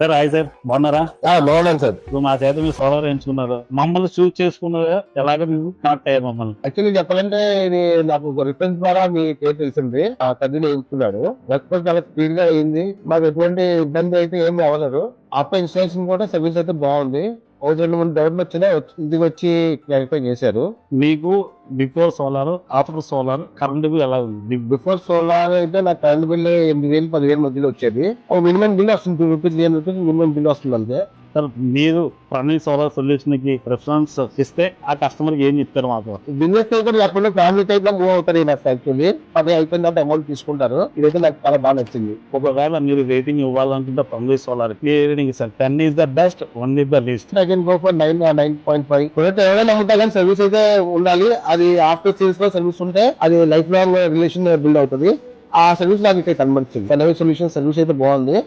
Sir hi sir, బాగున్నారా? బాగున్నాను sir. ఇప్పుడు మా చేత మీరు సోలార్ ఎంచుకున్నారు, మమ్మల్ని చూస్ చేసుకున్నారు, ఎలాగ మీరు కనెక్ట్ అయ్యారు మమ్మల్ని? యాక్చువల్లీ చెప్పాలంటే ఇది నాకు ఒక రిఫరెన్స్ ద్వారా మీ పేరు తెలిసింది. ఆ కజిన్ ఎంచుకున్నాడు. రెస్పాన్స్ చాలా స్పీడ్ గా అయింది. మాకు ఎటువంటి ఇబ్బంది అయితే ఏమి అవ్వలేదు. ఆఫ్టర్ ఇన్స్టాలేషన్ కూడా సర్వీస్ అయితే బాగుంది. ఒక 2-3 డౌట్లు వచ్చినా ఇంటికి వచ్చి క్లారిఫై చేశారు. మీకు before solar, after solar current bill ఎలా ఉంది? బిఫోర్ సోలార్ అయితే నాకు కరెంట్ బిల్ 8,000-10,000 మధ్యలో వచ్చేది. ఒక మినిమం బిల్ వస్తుంది, 2 రూపీస్ 3 రూపీస్ మినిమం బిల్ వస్తుంది అంతే. సార్ మీరు ప్రణయ్ సోలార్ సొల్యూషన్ కి ప్రిఫరెన్స్ ఇస్తే ఆ కస్టమర్ కి ఏం చెప్తారు మాకు? బిజినెస్ టైప్ లేకుండా ఫ్యామిలీ టైప్ లో మూవ్ అవుతారు నాకు యాక్చువల్లీ. అది అయిపోయిన తర్వాత అమౌంట్ తీసుకుంటారు. ఇదైతే నాకు చాలా బాగా నచ్చింది. ఒకవేళ మీరు రేటింగ్ ఇవ్వాలనుకుంటే ప్రణయ్ సోలార్ కి rating sir 10 is the best, 1 is the least. I can go for 9 or 9.5. Product ఎవరైనా ఉంటా కానీ సర్వీస్ అయితే ఉండాలి. అది ఆఫ్టర్ సేల్స్ లో సర్వీస్ ఉంటే అది లైఫ్ లాంగ్ రిలేషన్ బిల్డ్ అవుతుంది. ఆ సర్వీస్ నాకు ఇక్కడ కనబడుతుంది. సొల్యూషన్ సర్వీస్ అయితే బాగుంది.